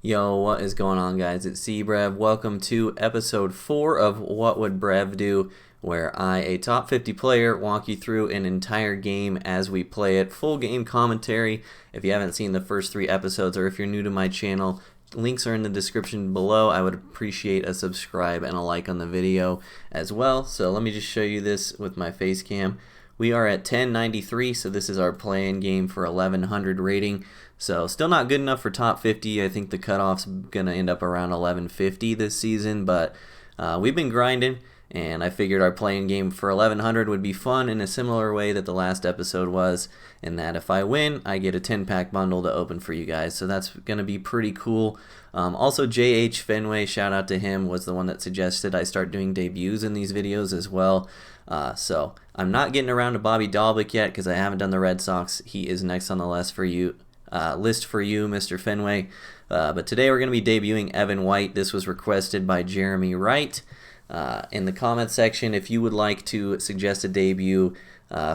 Yo, what is going on, guys? It's Brev. Welcome to episode 4 of What Would Brev Do, where I, a top 50 player, walk you through an entire game as we play it. Full game commentary. If you haven't seen the first 3 episodes, or if you're new to my channel, links are in the description below. I would appreciate a subscribe and a like on the video as well. So let me just show you this with my face cam. We are at 1093, so this is our play-in game for 1100 rating. So still not good enough for top 50. I think the cutoff's going to end up around 1150 this season, but we've been grinding, and I figured our play-in game for 1100 would be fun in a similar way that the last episode was, in that if I win, I get a 10-pack bundle to open for you guys. So that's going to be pretty cool. Also, J.H. Fenway, shout out to him, was the one that suggested I start doing debuts in these videos as well. So I'm not getting around to Bobby Dalbec yet because I haven't done the Red Sox. He is next on the list for you, Mr. Fenway. But today we're going to be debuting Evan White. This was requested by Jeremy Wright. In the comment section, if you would like to suggest a debut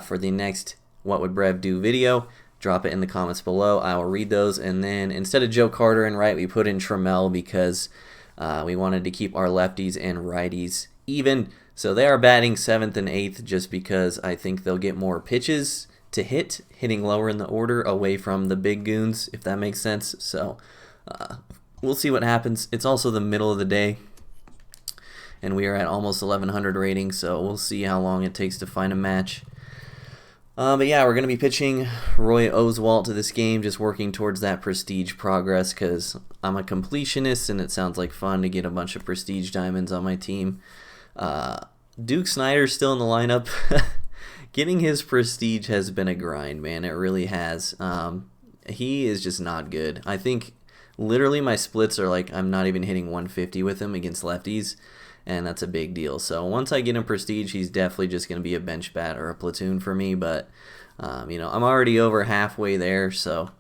for the next What Would Brev Do video, drop it in the comments below. I will read those, and then instead of Joe Carter and Wright, we put in Trammell because we wanted to keep our lefties and righties even. So they are batting 7th and 8th just because I think they'll get more pitches to hitting lower in the order away from the big goons, if that makes sense. So we'll see what happens. It's also the middle of the day, and we are at almost 1100 rating, so we'll see how long it takes to find a match. But yeah, we're going to be pitching Roy Oswalt to this game, just working towards that prestige progress because I'm a completionist, and it sounds like fun to get a bunch of prestige diamonds on my team. Duke Snider's still in the lineup. Getting his prestige has been a grind, man. It really has. He is just not good. I think literally my splits are like I'm not even hitting 150 with him against lefties, and that's a big deal. So once I get him prestige, he's definitely just going to be a bench bat or a platoon for me. But you know, I'm already over halfway there, so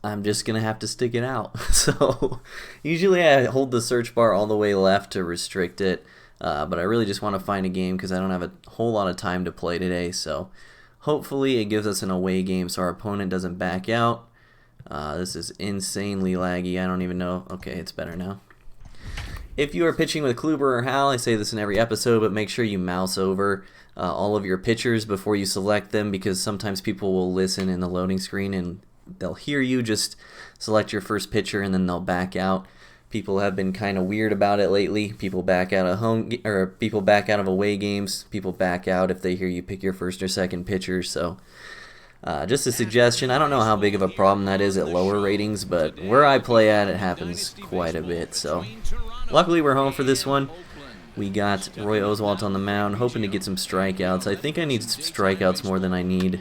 I'm just going to have to stick it out. So usually I hold the search bar all the way left to restrict it, but I really just want to find a game because I don't have a whole lot of time to play today. So hopefully it gives us an away game so our opponent doesn't back out. This is insanely laggy. I don't even know. Okay, it's better now. If you are pitching with Kluber or Hal, I say this in every episode, but make sure you mouse over all of your pitchers before you select them, because sometimes people will listen in the loading screen and they'll hear you just select your first pitcher and then they'll back out. People have been kind of weird about it lately. People back out of people back out of away games. People back out if they hear you pick your first or second pitcher. So just a suggestion. I don't know how big of a problem that is at lower ratings, but where I play at, it happens quite a bit. So luckily we're home for this one. We got Roy Oswalt on the mound, hoping to get some strikeouts. I think I need strikeouts more than I need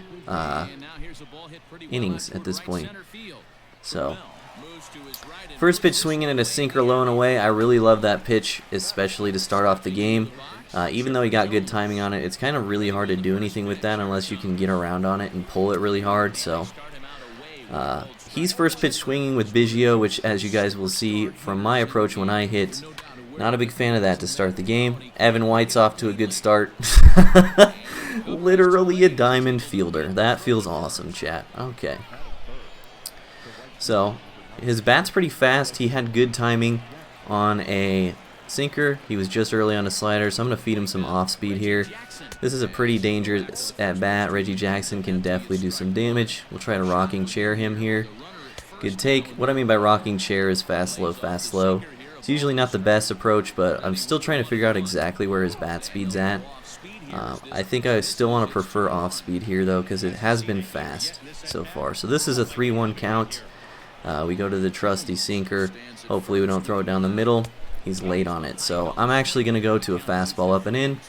innings at this point. So first pitch swinging at a sinker low and away. I really love that pitch, especially to start off the game. Even though he got good timing on it, it's kind of really hard to do anything with that unless you can get around on it and pull it really hard. So he's first pitch swinging with Biggio, which, as you guys will see from my approach when I hit, not a big fan of that to start the game. Evan White's off to a good start. Literally a diamond fielder. That feels awesome, chat. Okay. So his bat's pretty fast. He had good timing on a sinker. He was just early on a slider, so I'm going to feed him some off speed here. This is a pretty dangerous at bat. Reggie Jackson can definitely do some damage. We'll try to rocking chair him here. Good take. What I mean by rocking chair is fast, slow, fast, slow. It's usually not the best approach, but I'm still trying to figure out exactly where his bat speed's at. I think I still want to prefer off speed here though, because it has been fast so far. So this is a 3-1 count. We go to the trusty sinker. Hopefully we don't throw it down the middle. He's late on it. So I'm actually going to go to a fastball up and in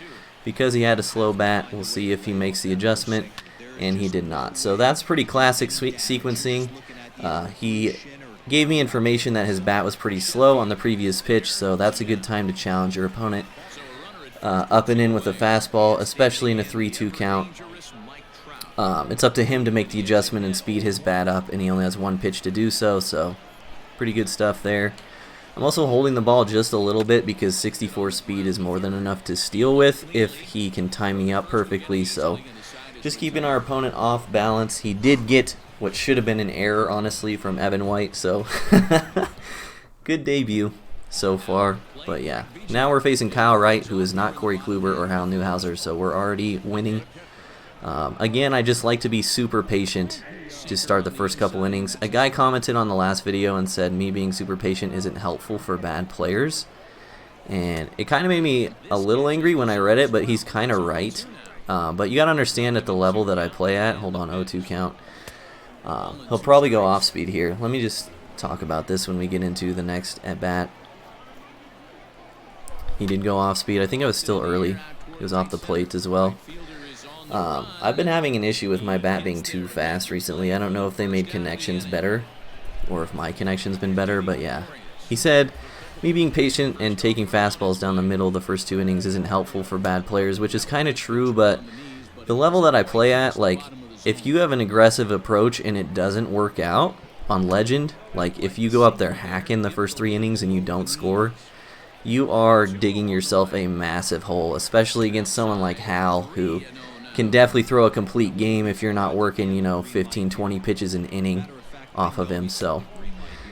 because he had a slow bat. We'll see if he makes the adjustment, and he did not. So that's pretty classic sequencing. He gave me information that his bat was pretty slow on the previous pitch, so that's a good time to challenge your opponent up and in with a fastball, especially in a 3-2 count. It's up to him to make the adjustment and speed his bat up, and he only has one pitch to do so, so pretty good stuff there. I'm also holding the ball just a little bit because 64 speed is more than enough to steal with if he can time me up perfectly, so just keeping our opponent off balance. He did get what should have been an error, honestly, from Evan White. So good debut so far. But yeah, now we're facing Kyle Wright, who is not Corey Kluber or Hal Newhouser, so we're already winning. Again, I just like to be super patient to start the first couple innings. A guy commented on the last video and said me being super patient isn't helpful for bad players. And it kind of made me a little angry when I read it, but he's kind of right. But you got to understand at the level that I play at, hold on, 0-2 count. He'll probably go off speed here. Let me just talk about this when we get into the next at bat. He did go off speed. I think I was still early. He was off the plate as well. I've been having an issue with my bat being too fast recently. I don't know if they made connections better or if my connection's been better, but yeah. He said me being patient and taking fastballs down the middle the first 2 innings isn't helpful for bad players, which is kind of true, but the level that I play at, like, if you have an aggressive approach and it doesn't work out on Legend, like if you go up there hacking the first 3 innings and you don't score, you are digging yourself a massive hole, especially against someone like Hal, who can definitely throw a complete game if you're not working, you know, 15, 20 pitches an inning off of him. So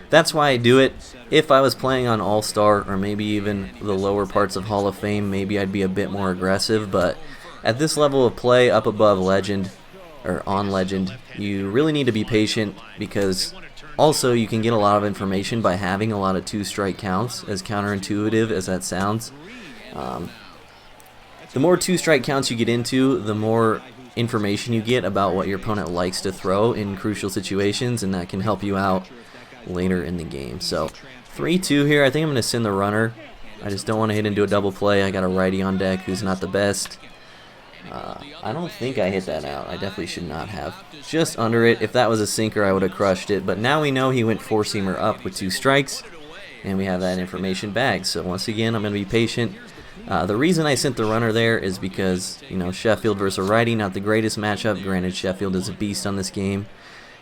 that's why I do it. If I was playing on All-Star or maybe even the lower parts of Hall of Fame, maybe I'd be a bit more aggressive, but at this level of play up above Legend or on Legend, you really need to be patient, because also you can get a lot of information by having a lot of 2-strike counts, as counterintuitive as that sounds. The more 2-strike counts you get into, the more information you get about what your opponent likes to throw in crucial situations, and that can help you out later in the game. So 3-2 here. I think I'm going to send the runner. I just don't want to hit into a double play. I got a righty on deck who's not the best. I don't think I hit that out. I definitely should not have. Just under it. If that was a sinker, I would have crushed it. But now we know he went 4-seamer up with 2 strikes, and we have that information bagged. So once again, I'm going to be patient. The reason I sent the runner there is because, you know, Sheffield versus a righty, not the greatest matchup. Granted, Sheffield is a beast on this game,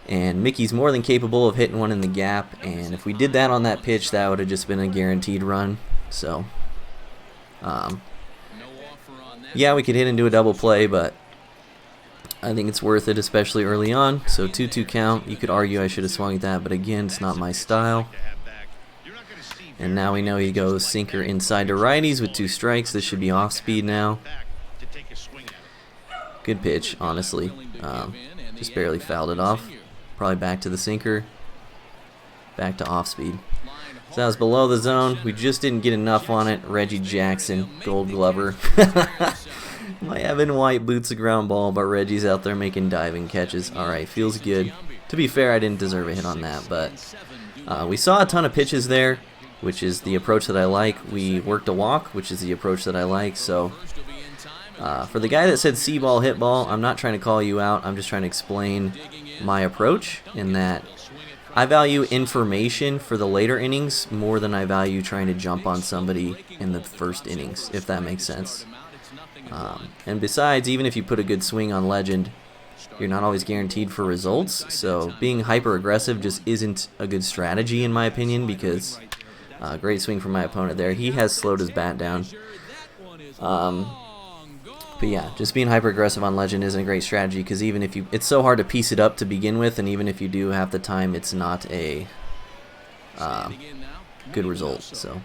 and Mickey's more than capable of hitting one in the gap. And if we did that on that pitch, that would have just been a guaranteed run. So, yeah, we could hit into a double play, but I think it's worth it, especially early on. So 2-2 count. You could argue I should have swung at that, but again, it's not my style. And now we know he goes sinker inside to righties with 2 strikes. This should be off speed now. Good pitch, honestly. Just barely fouled it off. Probably back to the sinker. Back to off speed. So that was below the zone. We just didn't get enough on it. Reggie Jackson, Gold Glover. My Evan White boots a ground ball, but Reggie's out there making diving catches. Alright, feels good. To be fair, I didn't deserve a hit on that, but we saw a ton of pitches there, which is the approach that I like. We worked a walk, which is the approach that I like. So for the guy that said see ball, hit ball, I'm not trying to call you out. I'm just trying to explain my approach, in that I value information for the later innings more than I value trying to jump on somebody in the first innings, if that makes sense. And besides, even if you put a good swing on Legend, you're not always guaranteed for results. So being hyper aggressive just isn't a good strategy, in my opinion, because great swing from my opponent there. He has slowed his bat down. But yeah, just being hyper aggressive on Legend isn't a great strategy, because even if you, it's so hard to piece it up to begin with, and even if you do half the time, it's not a good result. So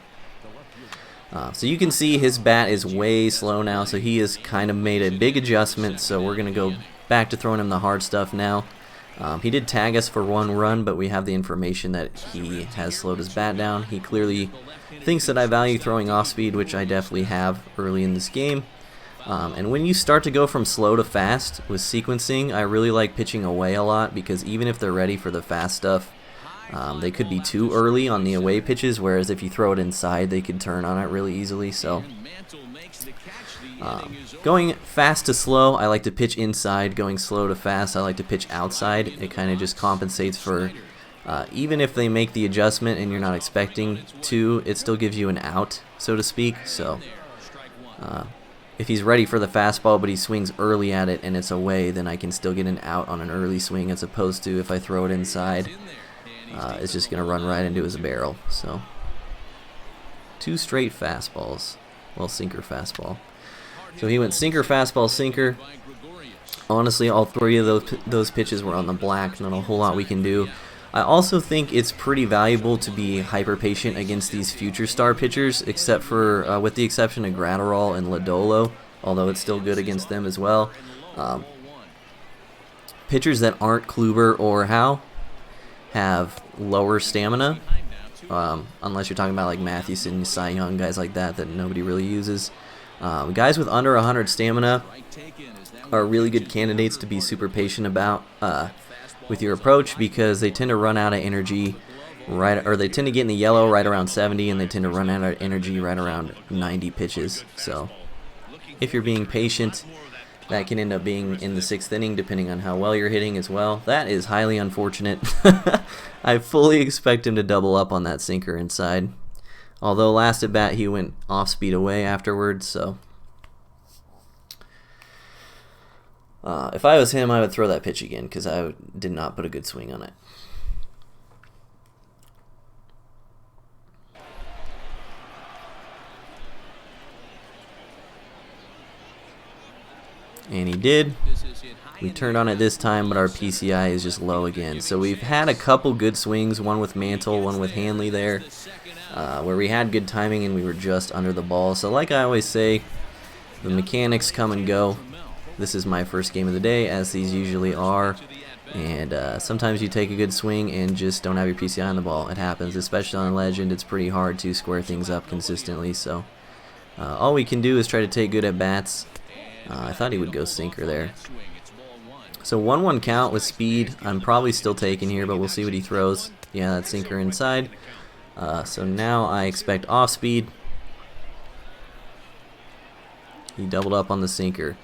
you can see his bat is way slow now, so he has kind of made a big adjustment. So we're gonna go back to throwing him the hard stuff now. He did tag us for 1 run, but we have the information that he has slowed his bat down. He clearly thinks that I value throwing off speed, which I definitely have early in this game. And when you start to go from slow to fast with sequencing, I really like pitching away a lot, because even if they're ready for the fast stuff, they could be too early on the away pitches, whereas if you throw it inside, they could turn on it really easily. So going fast to slow, I like to pitch inside. Going slow to fast, I like to pitch outside. It kind of just compensates for, even if they make the adjustment and you're not expecting to, it still gives you an out, so to speak. So if he's ready for the fastball but he swings early at it and it's away, then I can still get an out on an early swing, as opposed to if I throw it inside, it's just going to run right into his barrel. So 2 straight fastballs. Well, sinker fastball. So he went sinker, fastball, sinker. Honestly, all three of those pitches were on the black. Not a whole lot we can do. I also think it's pretty valuable to be hyper patient against these future star pitchers, except for with the exception of Gratterall and Lodolo, although it's still good against them as well. Pitchers that aren't Kluber or Howe have lower stamina, unless you're talking about like Mathewson, Cy Young, guys like that nobody really uses. Guys with under 100 stamina are really good candidates to be super patient about with your approach, because they tend to run out of energy they tend to get in the yellow right around 70, and they tend to run out of energy right around 90 pitches. So if you're being patient, that can end up being in the 6th inning, depending on how well you're hitting as well. That is highly unfortunate. I fully expect him to double up on that sinker inside. Although last at bat he went off speed away afterwards, so if I was him, I would throw that pitch again, because I did not put a good swing on it. And he did. We turned on it this time, but our PCI is just low again. So we've had a couple good swings, one with Mantle, one with Hanley there, where we had good timing and we were just under the ball. So like I always say, the mechanics come and go. This is my first game of the day, as these usually are. And sometimes you take a good swing and just don't have your PCI on the ball. It happens, especially on Legend. It's pretty hard to square things up consistently. So all we can do is try to take good at-bats. I thought he would go sinker there. So 1-1 count with speed. I'm probably still taking here, but we'll see what he throws. Yeah, that sinker inside. So now I expect off speed. He doubled up on the sinker.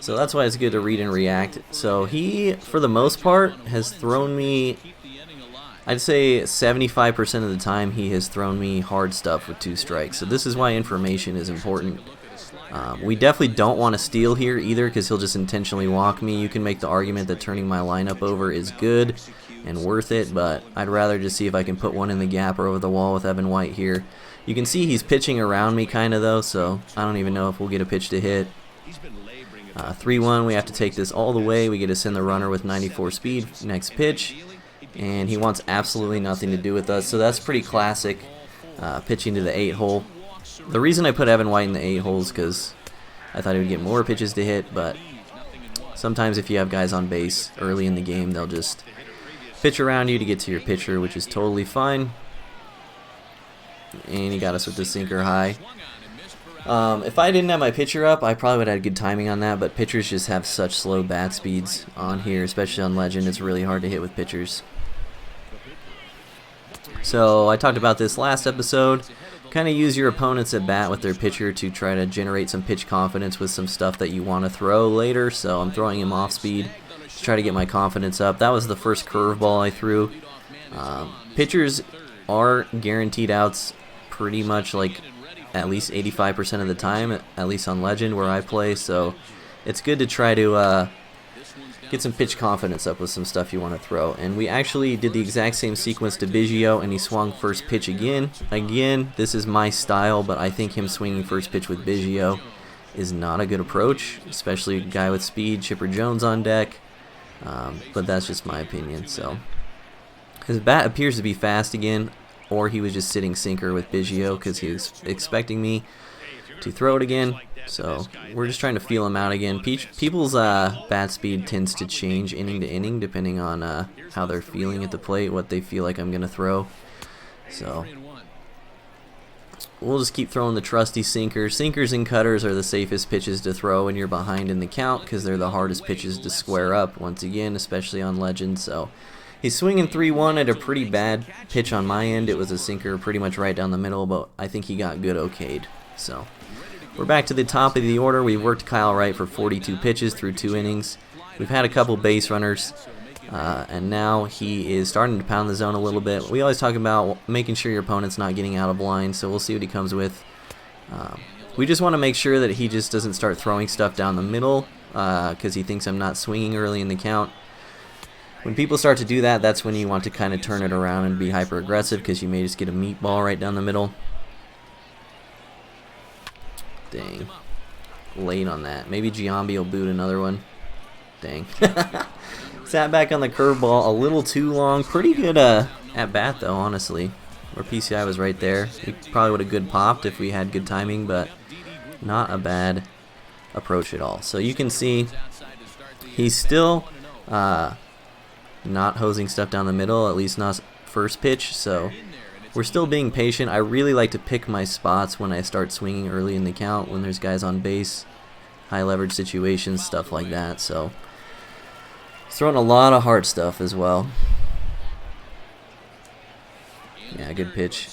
So that's why it's good to read and react. So he, for the most part, has thrown me, I'd say 75% of the time he has thrown me hard stuff with 2 strikes. So this is why information is important. We definitely don't want to steal here either, because he'll just intentionally walk me. You can make the argument that turning my lineup over is good and worth it, but I'd rather just see if I can put one in the gap or over the wall with Evan White here. You can see he's pitching around me kind of though, so I don't even know if we'll get a pitch to hit. 3-1, we have to take this all the way. We get to send the runner with 94 speed. Next pitch, and he wants absolutely nothing to do with us, so that's pretty classic pitching to the 8-hole. The reason I put Evan White in the 8-hole is because I thought he would get more pitches to hit, but sometimes if you have guys on base early in the game, they'll just pitch around you to get to your pitcher, which is totally fine. And he got us with the sinker high. If I didn't have my pitcher up, I probably would have had good timing on that, but pitchers just have such slow bat speeds on here, especially on Legend. It's really hard to hit with pitchers. So I talked about this last episode. Kind of use your opponents at bat with their pitcher to try to generate some pitch confidence with some stuff that you want to throw later. So I'm throwing him off speed to try to get my confidence up. That was the first curveball I threw. Pitchers are guaranteed outs pretty much like at least 85% of the time, at least on Legend where I play. So it's good to try to get some pitch confidence up with some stuff you want to throw. And we actually did the exact same sequence to Biggio, and he swung first pitch again. Again, this is my style, but I think him swinging first pitch with Biggio is not a good approach, especially a guy with speed, Chipper Jones on deck. But that's just my opinion. So his bat appears to be fast again, or he was just sitting sinker with Biggio because he was expecting me to throw it again. So we're just trying to feel him out again. People's bat speed tends to change inning to inning depending on how they're feeling at the plate, what they feel like I'm going to throw. So we'll just keep throwing the trusty sinkers. Sinkers and cutters are the safest pitches to throw when you're behind in the count, because they're the hardest pitches to square up, once again, especially on Legend. So he's swinging 3-1 at a pretty bad pitch on my end. It was a sinker pretty much right down the middle, but I think he got good okayed. So we're back to the top of the order. We've worked Kyle Wright for 42 pitches through 2 innings. We've had a couple base runners, and now he is starting to pound the zone a little bit. We always talk about making sure your opponent's not getting out of line, so we'll see what he comes with. We just want to make sure that he just doesn't start throwing stuff down the middle because he thinks I'm not swinging early in the count. When people start to do that, that's when you want to kind of turn it around and be hyper aggressive, because you may just get a meatball right down the middle. Dang. Late on that. Maybe Giambi will boot another one. Dang. Sat back on the curveball a little too long. Pretty good at bat though, honestly. Our PCI was right there. We probably would have good popped if we had good timing, but not a bad approach at all. So you can see he's still not hosing stuff down the middle, at least not first pitch. So we're still being patient. I really like to pick my spots when I start swinging early in the count, when there's guys on base, high leverage situations, stuff like that. So he's throwing a lot of hard stuff as well. Yeah, good pitch.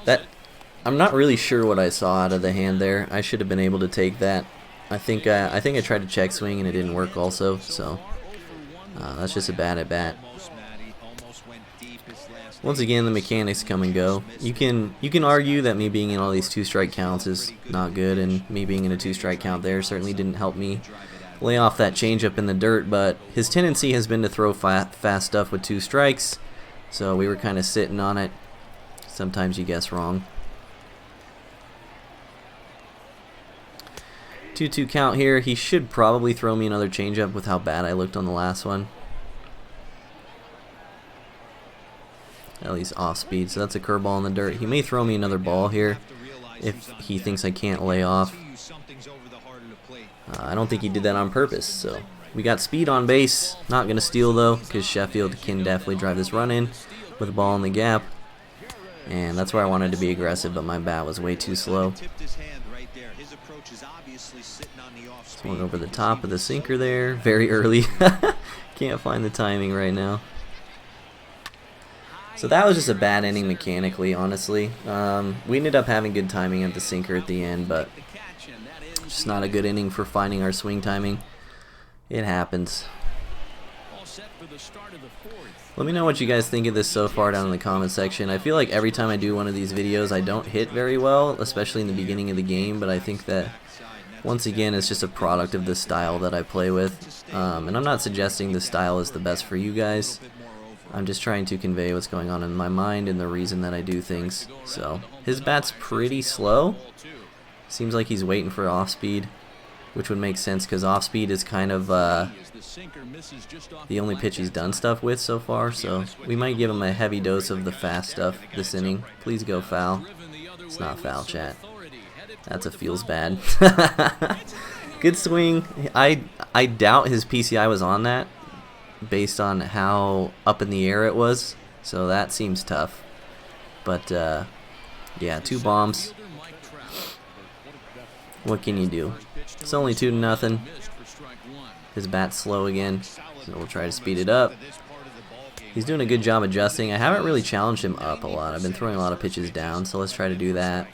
That, I'm not really sure what I saw out of the hand there. I should have been able to take that. I think I tried to check swing and it didn't work also. So that's just a bad at bat. Once again, the mechanics come and go. You can argue that me being in all these 2-strike counts is not good, and me being in a 2-strike count there certainly didn't help me lay off that changeup in the dirt, but his tendency has been to throw fast stuff with 2 strikes, so we were kind of sitting on it. Sometimes you guess wrong. 2-2 count here. He should probably throw me another changeup with how bad I looked on the last one. At least off speed, so that's a curveball in the dirt. He may throw me another ball here if he thinks I can't lay off. I don't think he did that on purpose. So we got speed on base. Not going to steal though, because Sheffield can definitely drive this run in with a ball in the gap. And that's where I wanted to be aggressive, but my bat was way too slow. Swung over the top of the sinker there, very early. Can't find the timing right now. So that was just a bad inning mechanically, honestly. We ended up having good timing at the sinker at the end, but just not a good inning for finding our swing timing. It happens. Let me know what you guys think of this so far down in the comment section. I feel like every time I do one of these videos I don't hit very well, especially in the beginning of the game, but I think that once again it's just a product of the style that I play with. And I'm not suggesting the style is the best for you guys. I'm just trying to convey what's going on in my mind and the reason that I do things. So his bat's pretty slow. Seems like he's waiting for off speed, which would make sense because off speed is kind of the only pitch he's done stuff with so far. So we might give him a heavy dose of the fast stuff this inning. Please go foul. It's not foul, chat. That's a feels bad. Good swing. I doubt his PCI was on that, based on how up in the air it was, so that seems tough. But yeah, 2 bombs. What can you do? It's only 2-0. His bat's slow again, so we'll try to speed it up. He's doing a good job adjusting. I haven't really challenged him up a lot. I've been throwing a lot of pitches down, so let's try to do that.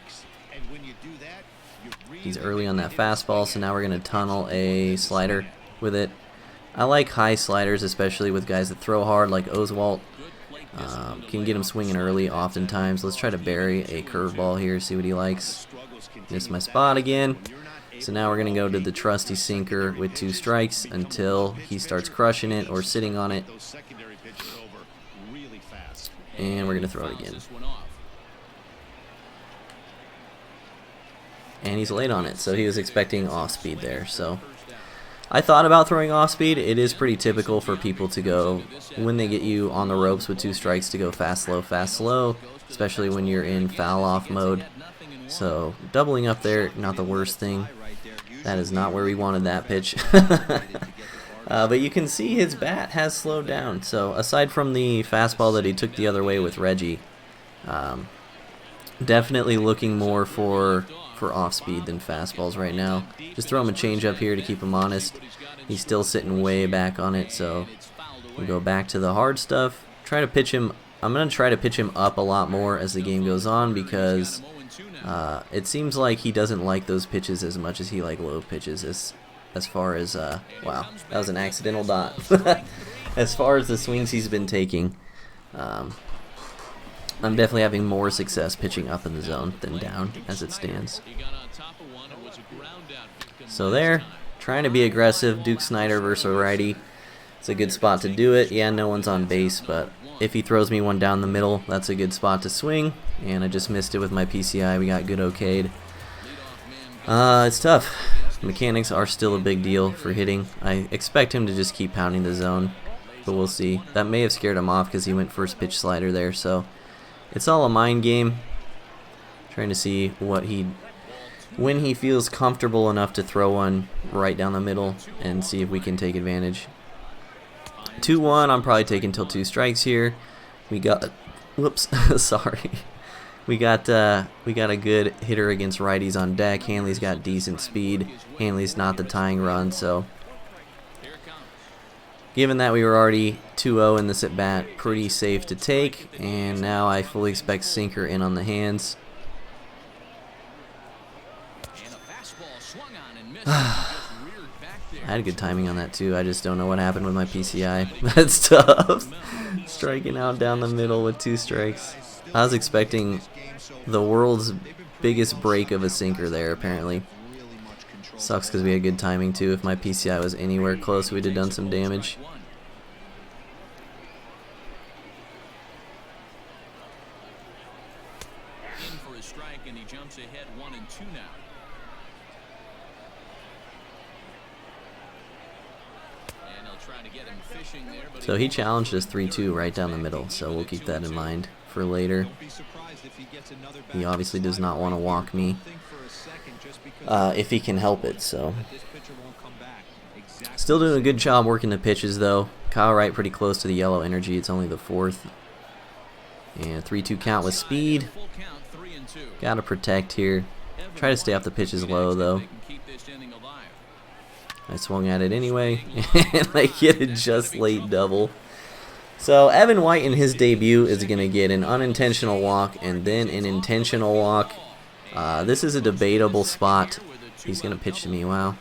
He's early on that fastball, so now we're going to tunnel a slider with it. I like high sliders, especially with guys that throw hard like Oswalt. Can get him swinging early oftentimes. Let's try to bury a curveball here, see what he likes. Missed my spot again. So now we're going to go to the trusty sinker with 2 strikes until he starts crushing it or sitting on it. And we're going to throw it again. And he's late on it, so he was expecting off speed there. So I thought about throwing off speed. It is pretty typical for people to go, when they get you on the ropes with 2 strikes, to go fast, slow, especially when you're in foul off mode. So doubling up there, not the worst thing. That is not where we wanted that pitch. But you can see his bat has slowed down. So aside from the fastball that he took the other way with Reggie, definitely looking more for off speed than fastballs right now. Just throw him a changeup here to keep him honest. He's still sitting way back on it, so we go back to the hard stuff. Try to pitch him. I'm going to try to pitch him up a lot more as the game goes on, because it seems like he doesn't like those pitches as much as he likes low pitches. As far as wow, that was an accidental dot. As far as the swings he's been taking, I'm definitely having more success pitching up in the zone than down as it stands. So there, trying to be aggressive. Duke Snyder versus a righty. It's a good spot to do it. Yeah, no one's on base, but if he throws me one down the middle, that's a good spot to swing. And I just missed it with my PCI. We got good okayed. It's tough. Mechanics are still a big deal for hitting. I expect him to just keep pounding the zone, but we'll see. That may have scared him off because he went first pitch slider there, so it's all a mind game. Trying to see when he feels comfortable enough to throw one right down the middle and see if we can take advantage. 2-1, I'm probably taking till 2 strikes here. We got, whoops, sorry. We got a good hitter against righties on deck. Hanley's got decent speed. Hanley's not the tying run, so given that we were already 2-0 in this at bat, pretty safe to take. And now I fully expect sinker in on the hands. I had good timing on that too. I just don't know what happened with my PCI. That's tough. Striking out down the middle with 2 strikes. I was expecting the world's biggest break of a sinker there, apparently. Sucks because we had good timing too. If my PCI was anywhere close, we'd have done some damage. In for a strike, and he jumps ahead 1-2 now. So he challenged us 3-2 right down the middle, so we'll keep that in mind for later. He obviously does not want to walk me if he can help it, so. Still doing a good job working the pitches, though. Kyle Wright pretty close to the yellow energy. It's only the 4th. And 3-2 count with speed. Got to protect here. Try to stay off the pitches low, though. I swung at it anyway, and I get a just late double. So Evan White in his debut is going to get an unintentional walk and then an intentional walk. This is a debatable spot. He's going to pitch to me. Wow.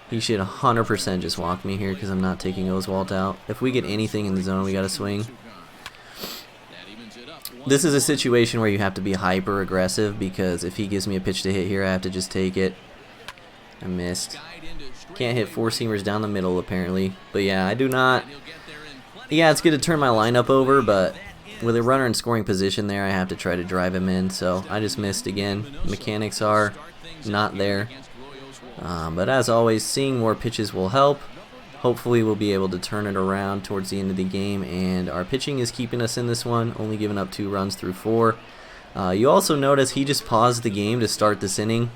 He should 100% just walk me here because I'm not taking Oswalt out. If we get anything in the zone, we got to swing. This is a situation where you have to be hyper aggressive because if he gives me a pitch to hit here, I have to just take it. I missed. Can't hit 4-seamers down the middle apparently. But yeah, I do not. Yeah, it's good to turn my lineup over, but with a runner in scoring position there, I have to try to drive him in. So I just missed again. Mechanics are not there. But as always, seeing more pitches will help. Hopefully we'll be able to turn it around towards the end of the game. And our pitching is keeping us in this one, only giving up 2 runs through 4. You also notice he just paused the game to start this inning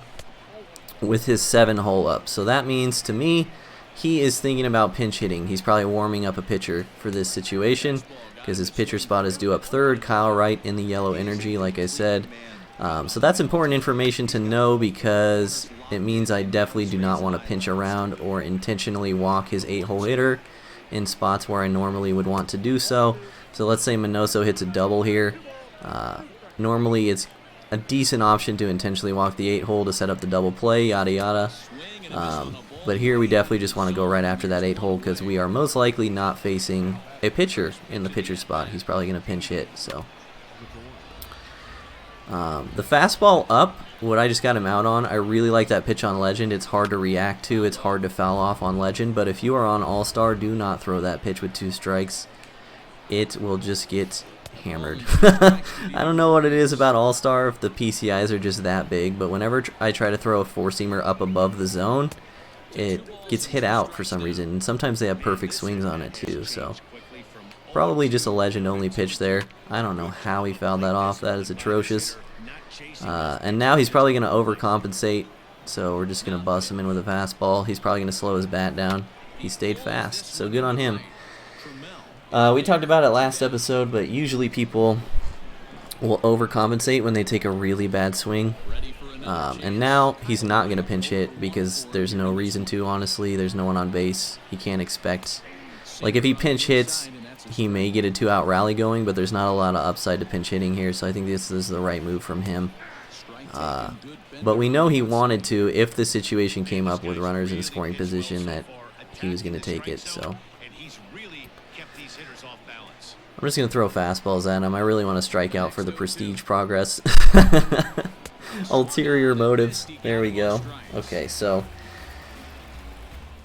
with his 7-hole up. So that means to me he is thinking about pinch hitting. He's probably warming up a pitcher for this situation because his pitcher spot is due up 3rd. Kyle Wright in the yellow energy, like I said. So that's important information to know because it means I definitely do not want to pinch around or intentionally walk his 8-hole hitter in spots where I normally would want to do so. So let's say Minoso hits a double here. Normally it's a decent option to intentionally walk the 8-hole to set up the double play, yada yada. But here we definitely just want to go right after that 8-hole because we are most likely not facing a pitcher in the pitcher spot. He's probably going to pinch hit. So the fastball up, what I just got him out on, I really like that pitch on Legend. It's hard to react to. It's hard to foul off on Legend. But if you are on All-Star, do not throw that pitch with 2 strikes. It will just get hammered. I don't know what it is about All-Star if the PCIs are just that big, but whenever I try to throw a 4-seamer up above the zone, it gets hit out for some reason. And sometimes they have perfect swings on it too, so probably just a Legend-only pitch there. I don't know how he fouled that off. That is atrocious. And now he's probably going to overcompensate, so we're just going to bust him in with a fastball. He's probably going to slow his bat down. He stayed fast, so good on him. We talked about it last episode, but usually people will overcompensate when they take a really bad swing. And now he's not going to pinch hit because there's no reason to, honestly. There's no one on base. He can't expect. Like, if he pinch hits, he may get a 2-out rally going, but there's not a lot of upside to pinch hitting here, so I think this is the right move from him. But we know he wanted to, if the situation came up with runners in scoring position, that he was going to take it, so. I'm just going to throw fastballs at him. I really want to strike out for the prestige progress. Ulterior motives. There we go. Okay, so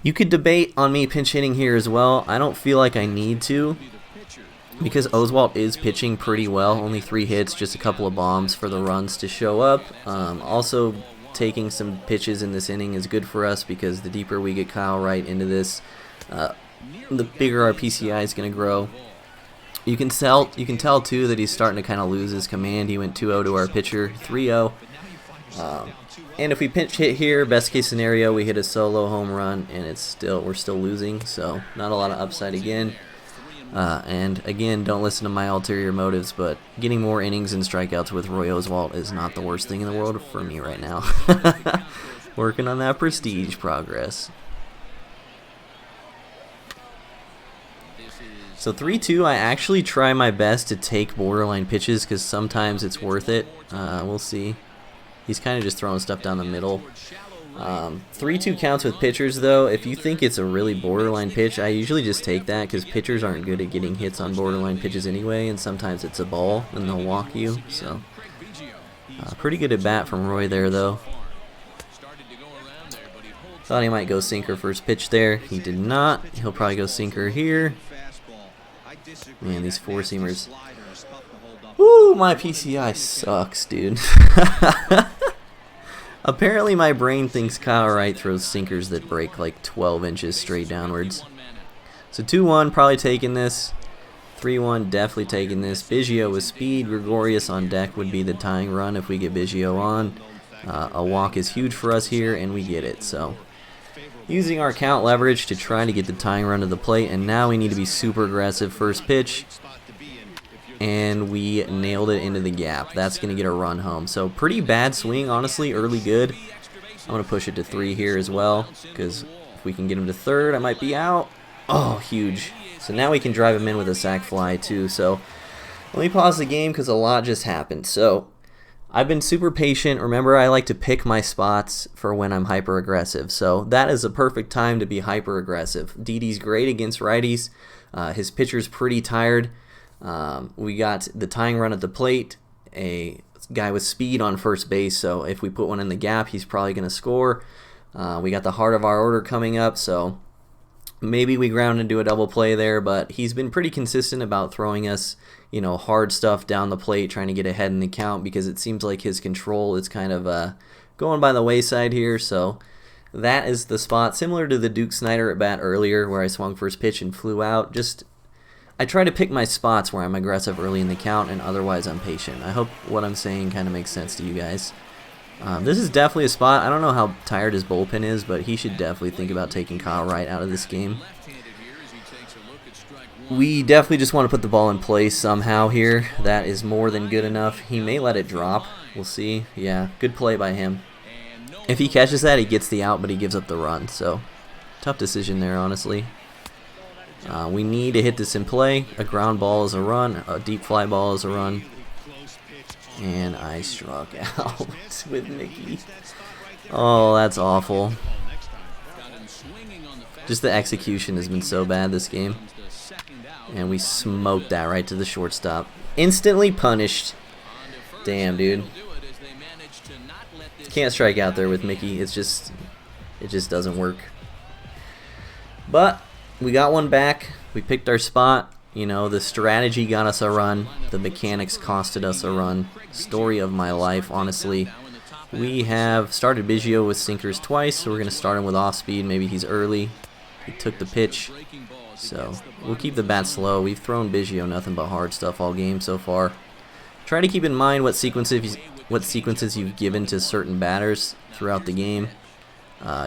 you could debate on me pinch hitting here as well. I don't feel like I need to because Oswalt is pitching pretty well. Only 3 hits, just a couple of bombs for the runs to show up. Also, taking some pitches in this inning is good for us because the deeper we get Kyle Wright into this, the bigger our PCI is going to grow. You can tell too that he's starting to kind of lose his command. He went 2-0 to our pitcher, 3-0. And if we pinch hit here, best case scenario, we hit a solo home run, and we're still losing. So not a lot of upside again. And again, don't listen to my ulterior motives, but getting more innings and strikeouts with Roy Oswalt is not the worst thing in the world for me right now. Working on that prestige progress. So 3-2, I actually try my best to take borderline pitches because sometimes it's worth it. We'll see. He's kind of just throwing stuff down the middle. 3-2 counts with pitchers, though. If you think it's a really borderline pitch, I usually just take that because pitchers aren't good at getting hits on borderline pitches anyway, and sometimes it's a ball and they'll walk you. So pretty good at bat from Roy there, though. Thought he might go sinker first pitch there. He did not. He'll probably go sinker here. Man, these four-seamers. Woo, my PCI sucks, dude. Apparently my brain thinks Kyle Wright throws sinkers that break like 12 inches straight downwards. So 2-1, probably taking this. 3-1, definitely taking this. Biggio with speed. Gregorius on deck would be the tying run if we get Biggio on. A walk is huge for us here, and we get it. So using our count leverage to try to get the tying run to the plate, and now we need to be super aggressive first pitch. And we nailed it into the gap. That's going to get a run home. So pretty bad swing, honestly, early good. I'm going to push it to 3 here as well, because if we can get him to third, I might be out. Oh, huge. So now we can drive him in with a sac fly too. So let me pause the game because a lot just happened. So I've been super patient. Remember, I like to pick my spots for when I'm hyper aggressive. So that is a perfect time to be hyper aggressive. Didi's great against righties. His pitcher's pretty tired. We got the tying run at the plate, a guy with speed on first base, so if we put one in the gap, he's probably going to score. We got the heart of our order coming up, so maybe we ground into a double play there, but he's been pretty consistent about throwing us, hard stuff down the plate, trying to get ahead in the count, because it seems like his control is kind of going by the wayside here, so that is the spot, similar to the Duke Snyder at bat earlier, where I swung first pitch and flew out. I try to pick my spots where I'm aggressive early in the count, and otherwise I'm patient. I hope what I'm saying kind of makes sense to you guys. This is definitely a spot. I don't know how tired his bullpen is, but he should definitely think about taking Kyle Wright out of this game. We definitely just want to put the ball in play somehow here. That is more than good enough. He may let it drop. We'll see. Yeah, good play by him. If he catches that, he gets the out, but he gives up the run. So, tough decision there, honestly. We need to hit this in play. A ground ball is a run. A deep fly ball is a run. And I struck out with Mickey. Oh, that's awful. Just the execution has been so bad this game. And we smoked that right to the shortstop. Instantly punished. Damn, dude. Can't strike out there with Mickey. It just doesn't work. But we got one back. We picked our spot. The strategy got us a run. The mechanics costed us a run. Story of my life, honestly. We have started Biggio with sinkers twice, so we're going to start him with off speed. Maybe he's early. He took the pitch. So we'll keep the bat slow. We've thrown Biggio nothing but hard stuff all game so far. Try to keep in mind what sequences you've given to certain batters throughout the game.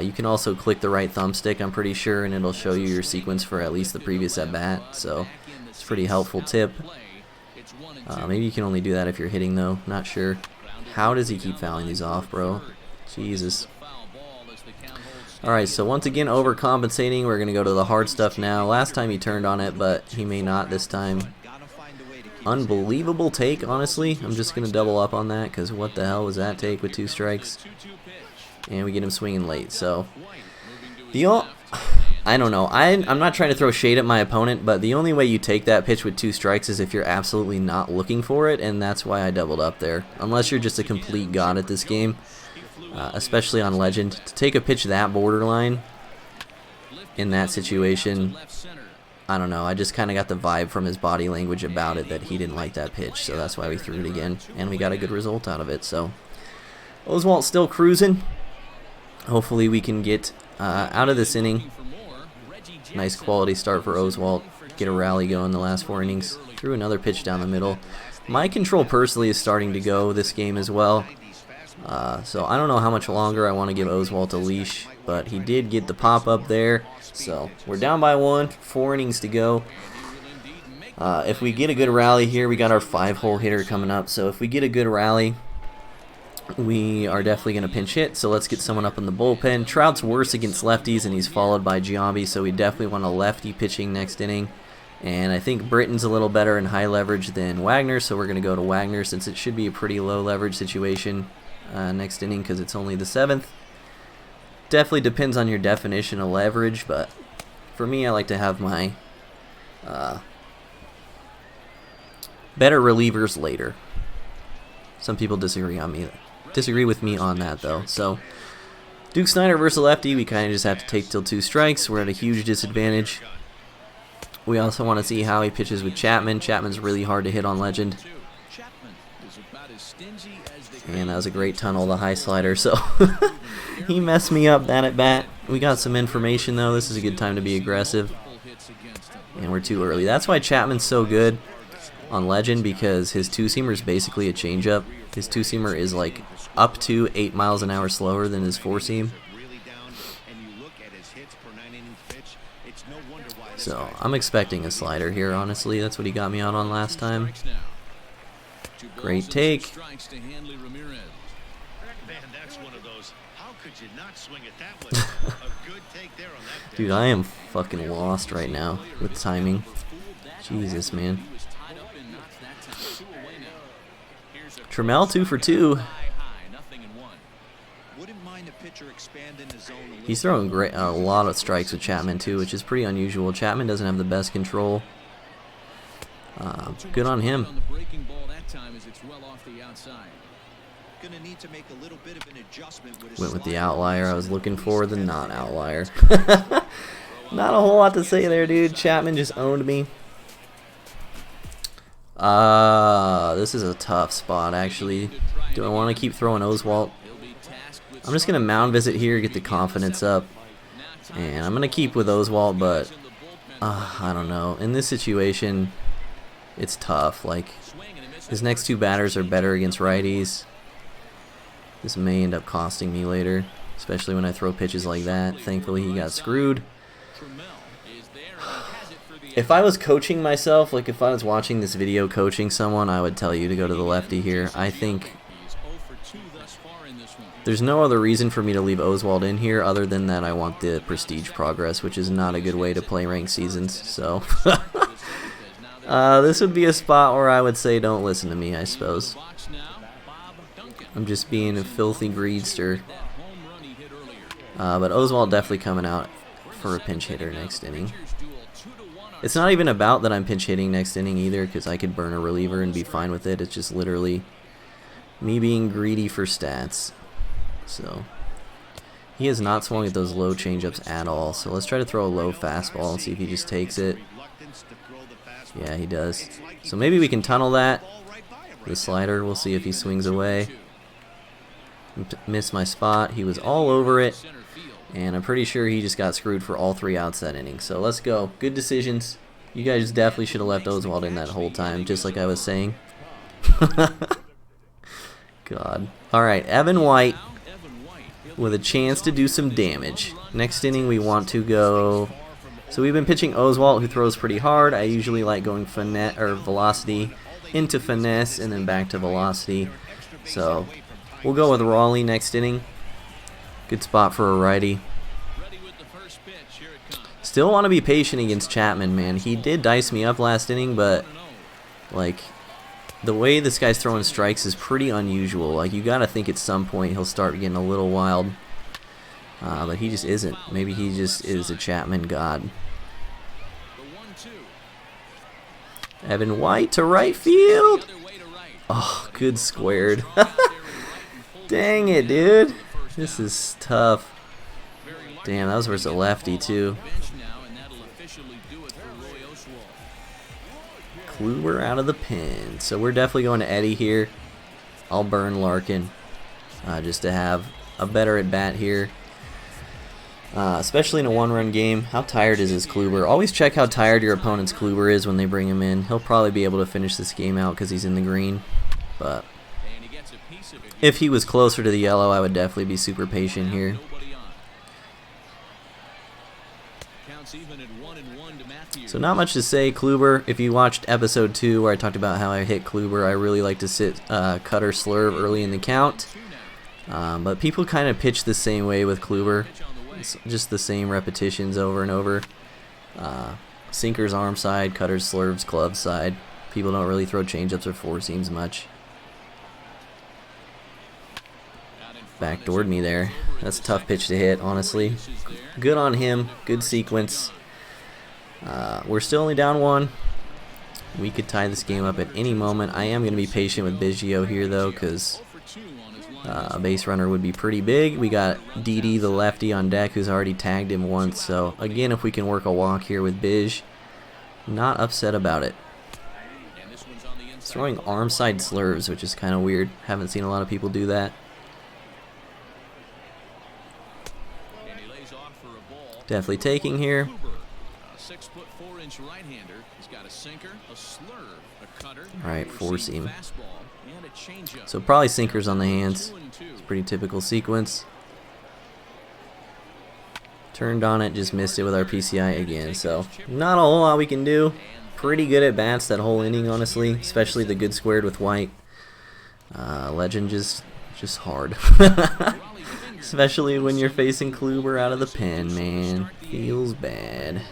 You can also click the right thumbstick, I'm pretty sure, and it'll show you your sequence for at least the previous at-bat, so it's a pretty helpful tip. Maybe you can only do that if you're hitting, though. Not sure. How does he keep fouling these off, bro? Jesus. Alright, so once again, overcompensating. We're going to go to the hard stuff now. Last time he turned on it, but he may not this time. Unbelievable take, honestly. I'm just going to double up on that, because what the hell was that take with 2 strikes? And we get him swinging late. So, I don't know. I'm not trying to throw shade at my opponent, but the only way you take that pitch with 2 strikes is if you're absolutely not looking for it, and that's why I doubled up there. Unless you're just a complete god at this game, especially on Legend. To take a pitch that borderline in that situation, I don't know. I just kind of got the vibe from his body language about it that he didn't like that pitch, so that's why we threw it again, and we got a good result out of it. So Oswalt still cruising. Hopefully we can get out of this inning. Nice quality start for Oswalt. Get a rally going the last 4 innings. Threw another pitch down the middle. My control personally is starting to go this game as well. So I don't know how much longer I want to give Oswalt a leash, but he did get the pop up there. So we're down by 1, 4 innings to go. If we get a good rally here, we got our 5-hole hitter coming up. So if we get a good rally, we are definitely going to pinch hit. So let's get someone up in the bullpen. Trout's worse against lefties, and he's followed by Giambi, so we definitely want a lefty pitching next inning. And I think Britton's a little better in high leverage than Wagner, so we're going to go to Wagner since it should be a pretty low leverage situation next inning because it's only the 7th. Definitely depends on your definition of leverage, but for me, I like to have my better relievers later. Some people disagree with me on that though. So Duke Snyder versus lefty, we kind of just have to take till 2 strikes. We're at a huge disadvantage. We also want to see how he pitches with Chapman. Chapman's really hard to hit on Legend. And that was a great tunnel, the high slider. So he messed me up that at bat. We got some information though. This is a good time to be aggressive. And we're too early. That's why Chapman's so good on Legend, because his 2-seamer is basically a changeup. His 2-seamer is like up to 8 miles an hour slower than his 4-seam. So I'm expecting a slider here, honestly. That's what he got me out on last time. Great take. Dude, I am fucking lost right now with timing. Jesus, man. Trammell 2 for 2. He's throwing a lot of strikes with Chapman too, which is pretty unusual. Chapman doesn't have the best control. Good on him. Went with the outlier. I was looking for the non-outlier. Not a whole lot to say there, dude. Chapman just owned me. This is a tough spot, actually. Do I want to keep throwing Oswalt? I'm just going to mound visit here, get the confidence up. And I'm going to keep with Oswalt, but I don't know. In this situation, it's tough. Like, his next 2 batters are better against righties. This may end up costing me later, especially when I throw pitches like that. Thankfully, he got screwed. If I was coaching myself, like if I was watching this video coaching someone, I would tell you to go to the lefty here. I think there's no other reason for me to leave Oswalt in here other than that I want the prestige progress, which is not a good way to play ranked seasons. So this would be a spot where I would say don't listen to me, I suppose. I'm just being a filthy greedster. But Oswalt definitely coming out for a pinch hitter next inning. It's not even about that I'm pinch hitting next inning either, because I could burn a reliever and be fine with it. It's just literally me being greedy for stats. So he has not swung at those low changeups at all. So let's try to throw a low fastball and see if he just takes it. Yeah, he does. So maybe we can tunnel that. The slider, we'll see if he swings away. Missed my spot. He was all over it. And I'm pretty sure he just got screwed for all 3 outs that inning. So let's go. Good decisions. You guys definitely should have left Oswalt in that whole time, just like I was saying. God. Alright, Evan White with a chance to do some damage. Next inning we want to go... So we've been pitching Oswalt, who throws pretty hard. I usually like going velocity into finesse and then back to velocity. So we'll go with Raleigh next inning. Good spot for a righty. Still want to be patient against Chapman, man. He did dice me up last inning, but like the way this guy's throwing strikes is pretty unusual. Like, you gotta think at some point he'll start getting a little wild. But he just isn't. Maybe he just is a Chapman god. Evan White to right field. Oh, good squared. Dang it, dude. This is tough. Damn, that was versus a lefty, too. Kluber out of the pen. So we're definitely going to Eddie here. I'll burn Larkin. just to have a better at bat here. Especially in a one-run game. How tired is his Kluber? Always check how tired your opponent's Kluber is when they bring him in. He'll probably be able to finish this game out because he's in the green. But if he was closer to the yellow, I would definitely be super patient here. So not much to say. Kluber, if you watched episode 2 where I talked about how I hit Kluber, I really like to sit cutter slurve early in the count. But people kind of pitch the same way with Kluber. It's just the same repetitions over and over. Sinkers arm side, cutters slurves glove side. People don't really throw changeups or four seams much. Backdoored me there. That's a tough pitch to hit, honestly. Good on him. Good sequence. We're still only down 1. We could tie this game up at any moment. I am going to be patient with Biggio here, though, because a base runner would be pretty big. We got Didi, the lefty, on deck, who's already tagged him once. So, again, if we can work a walk here with Bij, not upset about it. He's throwing arm side slurs, which is kind of weird. Haven't seen a lot of people do that. Definitely taking here. 6'4" right-hander. He's got a sinker, a slurve, a cutter. All right, four seam. So probably sinkers on the hands. It's a pretty typical sequence. Turned on it, just missed it with our PCI again. So not a whole lot we can do. Pretty good at bats that whole inning, honestly, especially the good squared with White. Legend just hard. Especially when you're facing Kluber out of the pen, man. Feels bad.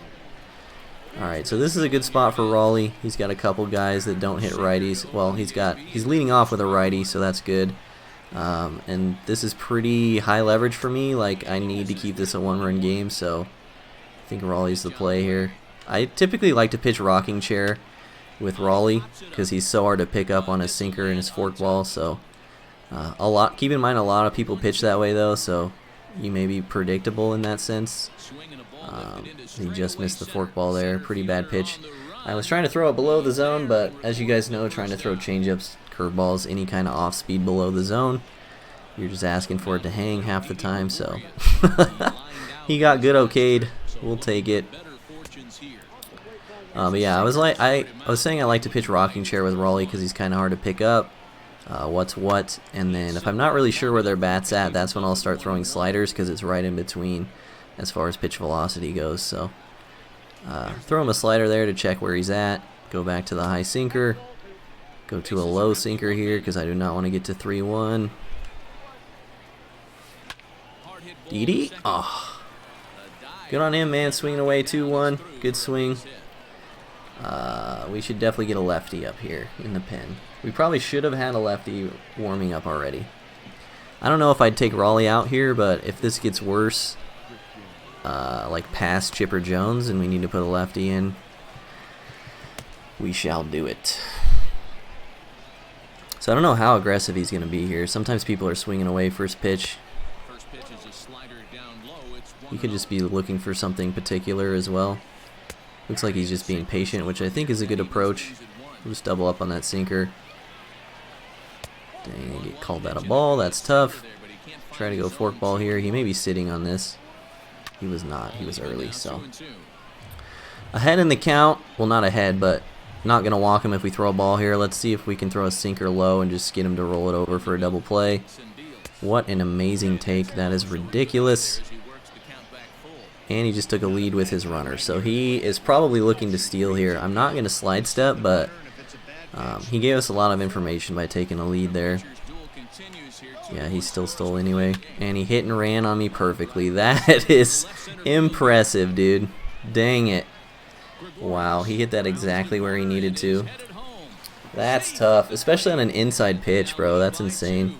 Alright, so this is a good spot for Raleigh. He's got a couple guys that don't hit righties. Well, he's leading off with a righty, so that's good. And this is pretty high leverage for me. Like, I need to keep this a one-run game, so I think Raleigh's the play here. I typically like to pitch rocking chair with Raleigh because he's so hard to pick up on his sinker and his forkball, so keep in mind a lot of people pitch that way though, so you may be predictable in that sense. He just missed the forkball there. Pretty bad pitch. I was trying to throw it below the zone, but as you guys know, trying to throw changeups, curveballs, any kind of off speed below the zone, you're just asking for it to hang half the time. So he got good okayed. We'll take it. But yeah, I was saying I like to pitch rocking chair with Raleigh because he's kind of hard to pick up. What's what, and then if I'm not really sure where their bat's at, that's when I'll start throwing sliders because it's right in between as far as pitch velocity goes. So throw him a slider there to check where he's at, go back to the high sinker, go to a low sinker here because I do not want to get to 3-1. Didi? Oh, good on him, man, swinging away 2-1, good swing. We should definitely get a lefty up here in the pen. We probably should have had a lefty warming up already. I don't know if I'd take Raleigh out here, but if this gets worse, like past Chipper Jones, and we need to put a lefty in, we shall do it. So I don't know how aggressive he's going to be here. Sometimes people are swinging away first pitch. He could just be looking for something particular as well. Looks like he's just being patient, which I think is a good approach. We'll just double up on that sinker. Dang, get called out a ball. That's tough. Try to go forkball here. He may be sitting on this. He was not. He was early, so. Ahead in the count. Well, not ahead, but not going to walk him if we throw a ball here. Let's see if we can throw a sinker low and just get him to roll it over for a double play. What an amazing take. That is ridiculous. And he just took a lead with his runner. So he is probably looking to steal here. I'm not going to slide step, but he gave us a lot of information by taking a lead there. Yeah, he still stole anyway. And he hit and ran on me perfectly. That is impressive, dude. Dang it. Wow, he hit that exactly where he needed to. That's tough, especially on an inside pitch, bro. That's insane.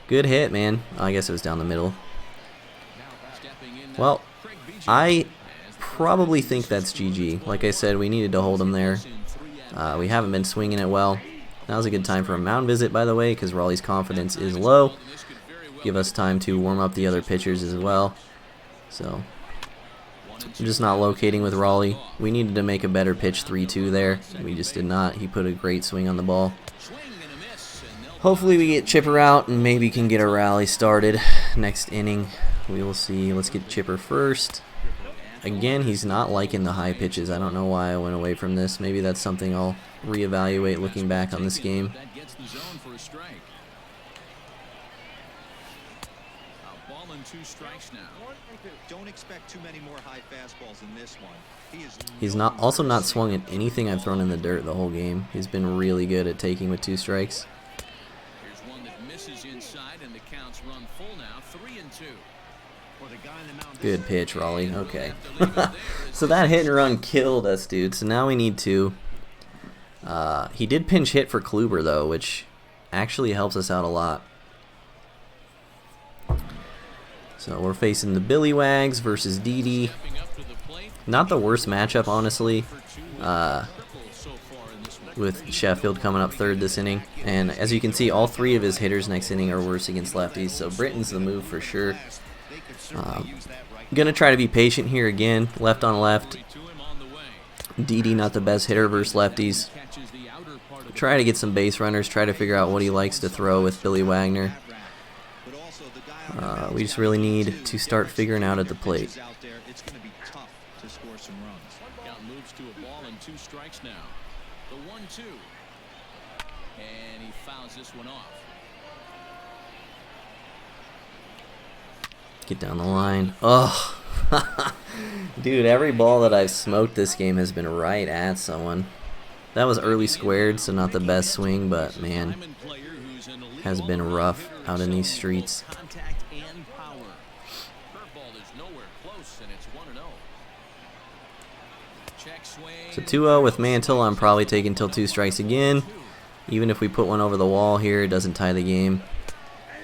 Good hit, man. Oh, I guess it was down the middle. Well, I probably think that's GG. Like I said, we needed to hold him there. We haven't been swinging it well. Now's a good time for a mound visit, by the way, because Raleigh's confidence is low. Give us time to warm up the other pitchers as well. So, I'm just not locating with Raleigh. We needed to make a better pitch 3-2 there. We just did not. He put a great swing on the ball. Hopefully we get Chipper out and maybe can get a rally started next inning. We will see. Let's get Chipper first. Again, he's not liking the high pitches. I don't know why I went away from this. Maybe that's something I'll reevaluate looking back on this game. Don't expect too many more high fastballs in this one. He's also not swung at anything I've thrown in the dirt the whole game. He's been really good at taking with 2 strikes. Here's one that misses inside, and the counts run full now, 3-2. Good pitch, Raleigh. Okay. So that hit and run killed us, dude. So now we need to... he did pinch hit for Kluber, though, which actually helps us out a lot. So we're facing the Billy Wags versus Didi. Not the worst matchup, honestly, with Sheffield coming up third this inning. And as you can see, all 3 of his hitters next inning are worse against lefties, so Britton's the move for sure. Gonna try to be patient here again, left on left. Didi not the best hitter versus lefties. Try to get some base runners, try to figure out what he likes to throw with Billy Wagner. We just really need to start figuring out at the plate. Count moves to a ball and 2 strikes now. The 1-2. And he fouls this one off. Get down the line. Oh, dude, every ball that I've smoked this game has been right at someone. That was early squared, so not the best swing, but man, has been rough out in these streets. So 2-0 with Mantle. I'm probably taking till 2 strikes again. Even if we put one over the wall here, it doesn't tie the game.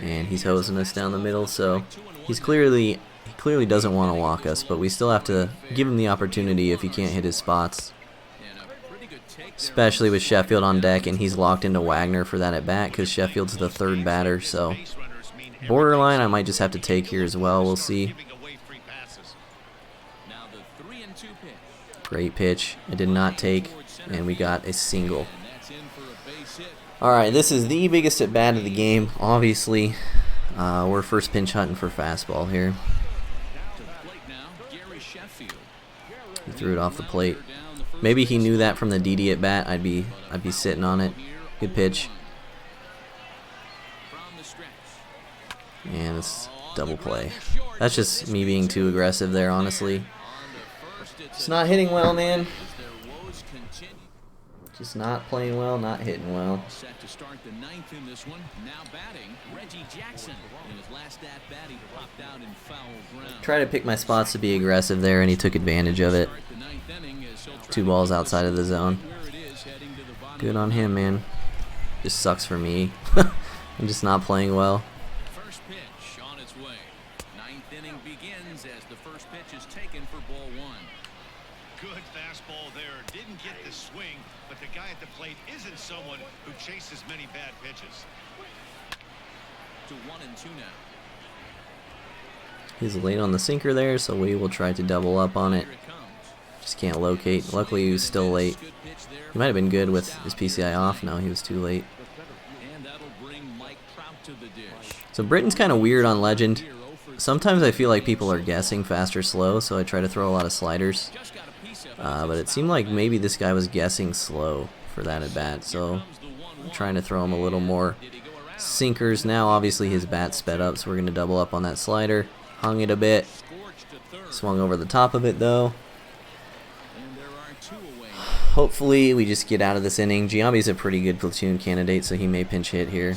And he's hosing us down the middle, so he clearly doesn't want to walk us, but we still have to give him the opportunity if he can't hit his spots. Especially with Sheffield on deck, and he's locked into Wagner for that at bat because Sheffield's the 3rd batter, so borderline I might just have to take here as well. We'll see. Great pitch. It did not take, and we got a single. Alright, this is the biggest at bat of the game. Obviously, we're first pinch hunting for fastball here. He threw it off the plate. Maybe he knew that from the Didi at bat. I'd be sitting on it. Good pitch. And it's double play. That's just me being too aggressive there, honestly. Just not hitting well, man. Just not playing well, not hitting well. Set to start the 9th in this one. Now batting, Reggie Jackson. In his last at bat, he popped out in foul ground. Try to pick my spots to be aggressive there, and he took advantage of it. 2 balls outside of the zone. Good on him, man. Just sucks for me. I'm just not playing well. First pitch on its way. 9th inning begins as the first pitch is taken for ball 1. Good fastball there. Didn't get the swing, but the guy at the plate isn't someone who chases many bad pitches. To 1-2 now. He's late on the sinker there, so we will try to double up on it. Just can't locate. Luckily, he was still late. He might have been good with his PCI off. No, he was too late. So Britton's kind of weird on Legend. Sometimes I feel like people are guessing fast or slow, so I try to throw a lot of sliders. But it seemed like maybe this guy was guessing slow for that at bat, so I'm trying to throw him a little more sinkers. Now obviously his bat sped up, so we're going to double up on that slider. Hung it a bit. Swung over the top of it though. Hopefully we just get out of this inning. Giambi's a pretty good platoon candidate, so he may pinch hit here.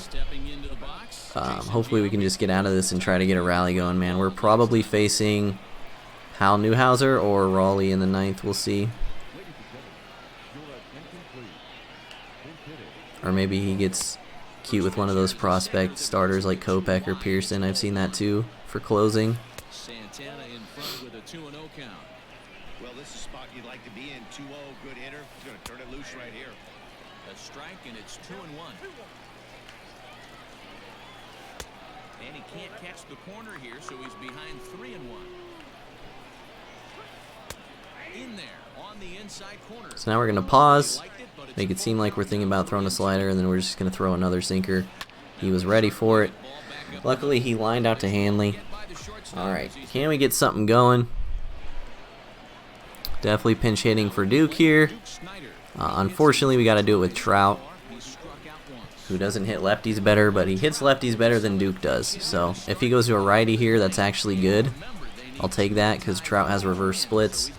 Hopefully we can just get out of this and try to get a rally going, man. We're probably facing Hal Newhouser or Raleigh in the 9th. We'll see. Or maybe he gets cute with one of those prospect starters like Kopech or Pearson. I've seen that too for closing. Santana in front with a 2-0 count. Well, this is a spot you'd like to be in. 2-0, good hitter. He's going to turn it loose right here. A strike, and it's 2-1. And he can't catch the corner here, so he's behind 3-1. In there on the inside corner. So now we're going to pause, make it seem like we're thinking about throwing a slider, and then we're just going to throw another sinker. He was ready for it. Luckily, he lined out to Hanley. Alright, can we get something going? Definitely pinch hitting for Duke here. Unfortunately, we got to do it with Trout, who doesn't hit lefties better, but he hits lefties better than Duke does. So if he goes to a righty here, that's actually good. I'll take that because Trout has reverse splits.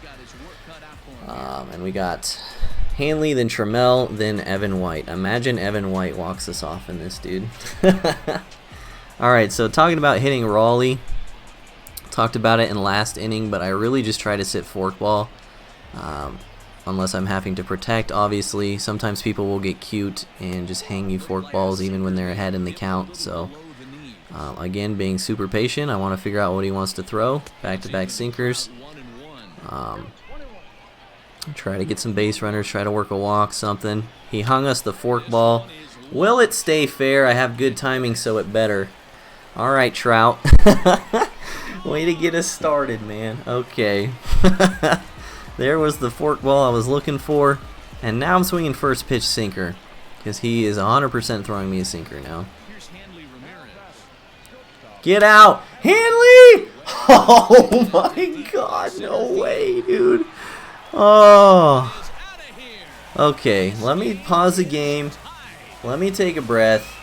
And we got Hanley, then Trammell, then Evan White. Imagine Evan White walks us off in this, dude. Alright, so talking about hitting Raleigh. Talked about it in last inning, but I really just try to sit forkball. Unless I'm having to protect, obviously. Sometimes people will get cute and just hang you forkballs even when they're ahead in the count. So, again, being super patient, I want to figure out what he wants to throw. Back-to-back sinkers. Try to get some base runners, try to work a walk, something. He hung us the forkball. Will it stay fair? I have good timing, so it better. Alright, Trout. Way to get us started, man. Okay. There was the forkball I was looking for. And now I'm swinging first pitch sinker. Because he is 100% throwing me a sinker now. Get out! Hanley! Oh my god, no way, dude. Oh. Okay, let me pause the game. Let me take a breath.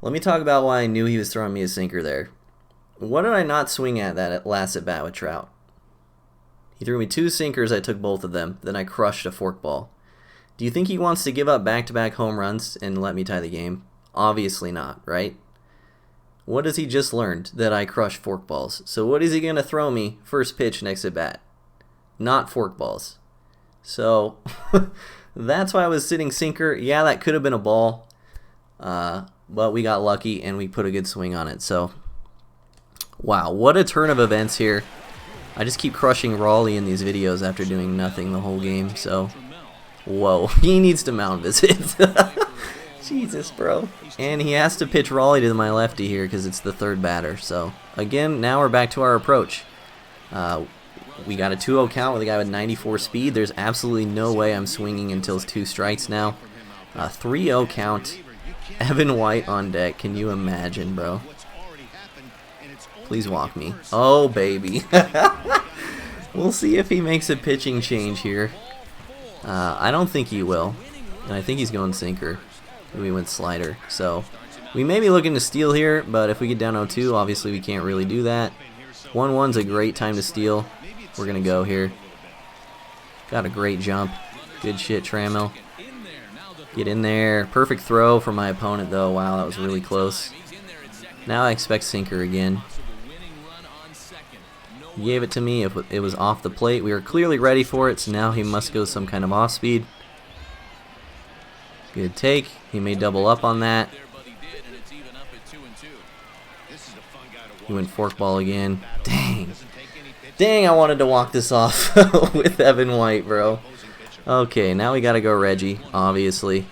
Let me talk about why I knew he was throwing me a sinker there. What did I not swing at that last at bat with Trout? He threw me 2 sinkers, I took both of them, then I crushed a forkball. Do you think he wants to give up back-to-back home runs and let me tie the game? Obviously not, right? What has he just learned? That I crush forkballs. So what is he going to throw me first pitch next at bat? Not forkballs. So that's why I was sitting sinker. Yeah, that could have been a ball. But we got lucky and we put a good swing on it. So, wow, what a turn of events here. I just keep crushing Raleigh in these videos after doing nothing the whole game. So, whoa, he needs to mound visit. Jesus, bro. And he has to pitch Raleigh to my lefty here because it's the third batter. So, again, now we're back to our approach. We got a 2-0 count with a guy with 94 speed. There's absolutely no way I'm swinging until 2 strikes now. 3-0 count. Evan White on deck. Can you imagine, bro? Please walk me. Oh, baby. We'll see if he makes a pitching change here. I don't think he will. And I think he's going sinker. We went slider. So we may be looking to steal here, but if we get down 0-2, obviously we can't really do that. 1-1's a great time to steal. We're going to go here. Got a great jump. Good shit, Trammell. Get in there. Perfect throw from my opponent, though. Wow, that was really close. Now I expect sinker again. He gave it to me. If it was off the plate, we were clearly ready for it, so now he must go some kind of off speed. Good take. He may double up on that. He went forkball again. Dang. Dang, I wanted to walk this off with Evan White, bro. Okay, now we got to go Reggie, obviously.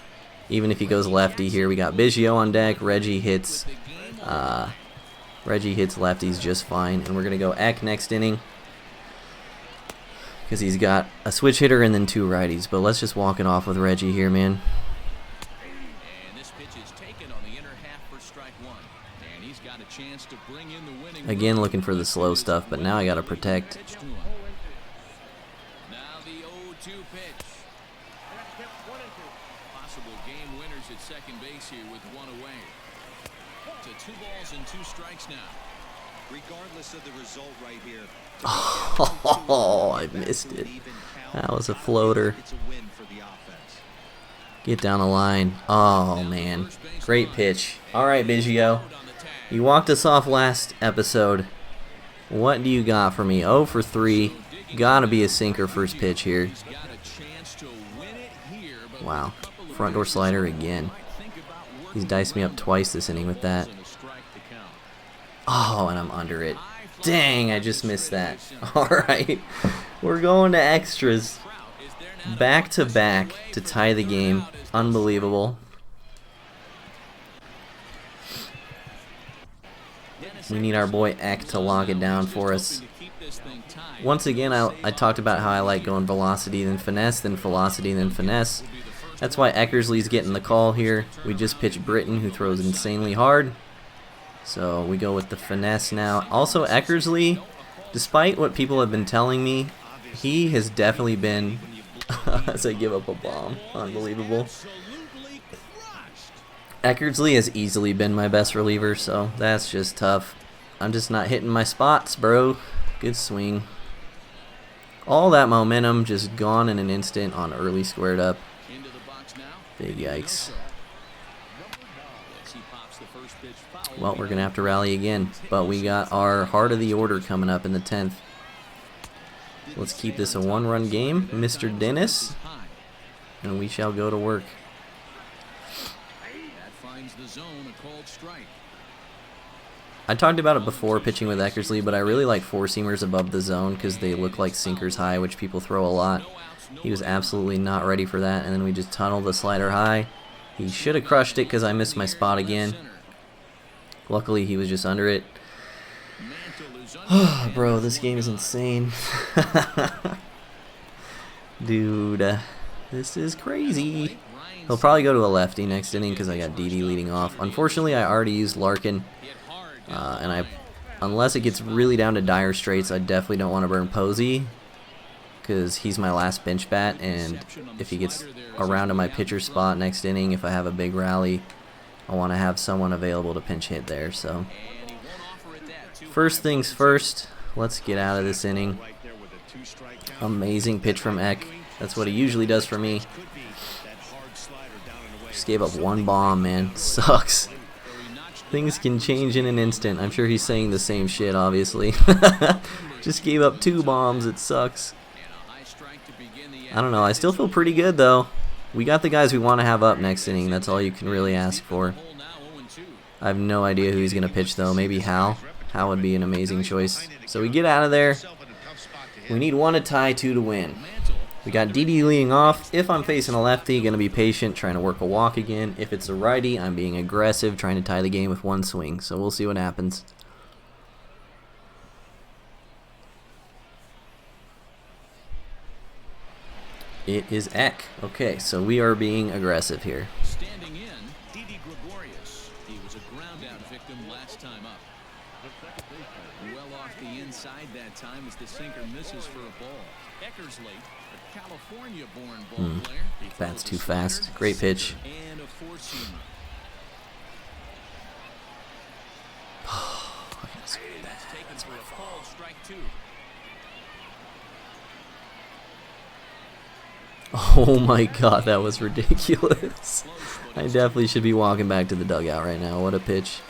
Even if he goes lefty here, we got Biggio on deck. Reggie hits lefties just fine. And we're going to go Eck next inning. Because he's got a switch hitter and then 2 righties. But let's just walk it off with Reggie here, man. Again, looking for the slow stuff, but now I got to protect. Now the 0-2 pitch. Possible game winners at second base here with 1 away. To 2 balls and 2 strikes now. Regardless of the result right here. Oh, I missed it. That was a floater. Get down the line. Oh, man. Great pitch. All right, Biggio. You walked us off last episode. What do you got for me? 0 for 3. Gotta be a sinker first pitch here. Wow. Front door slider again. He's diced me up twice this inning with that. Oh, and I'm under it. Dang, I just missed that. Alright. We're going to extras. Back to back to tie the game. Unbelievable. We need our boy Eck to lock it down for us. Once again, I talked about how I like going velocity, then finesse, then velocity, then finesse. That's why Eckersley's getting the call here. We just pitched Britton, who throws insanely hard. So we go with the finesse now. Also, Eckersley, despite what people have been telling me, he has definitely been, as I give up a bomb, unbelievable. Eckersley has easily been my best reliever, so that's just tough. I'm just not hitting my spots, bro. Good swing. All that momentum just gone in an instant on early squared up. Big yikes. Well, we're going to have to rally again, but we got our heart of the order coming up in the 10th. Let's keep this a one-run game, Mr. Dennis, and we shall go to work. I talked about it before pitching with Eckersley, but I really like four-seamers above the zone because they look like sinkers high, which people throw a lot. He was absolutely not ready for that, and then we just tunneled the slider high. He should have crushed it because I missed my spot again. Luckily, he was just under it. Bro, this game is insane. Dude, this is crazy. He'll probably go to a lefty next inning because I got Didi leading off. Unfortunately, I already used Larkin, and unless it gets really down to dire straits, I definitely don't want to burn Posey because he's my last bench bat, and if he gets around to my pitcher spot next inning, if I have a big rally, I want to have someone available to pinch hit there. So first things first, let's get out of this inning. Amazing pitch from Eck. That's what he usually does for me. Just gave up one bomb, man. Sucks. Things can change in an instant. I'm sure he's saying the same shit, obviously. Just gave up 2 bombs. It sucks. I don't know. I still feel pretty good, though. We got the guys we want to have up next inning. That's all you can really ask for. I have no idea who he's going to pitch, though. Maybe Hal. Hal would be an amazing choice. So we get out of there. We need 1 to tie, 2 to win. We got Didi leading off. If I'm facing a lefty, going to be patient, trying to work a walk again. If it's a righty, I'm being aggressive, trying to tie the game with 1 swing. So we'll see what happens. It is Eck. Okay, so we are being aggressive here. Standing in, Didi Gregorius. He was a ground-out victim last time up. Well off the inside that time as the sinker misses for a ball. Eckersley, a California-born ball player. That's too fast. Great pitch. And a four-seamer. That's taken for a ball, strike 2. Oh my god, that was ridiculous. I definitely should be walking back to the dugout right now. What a pitch.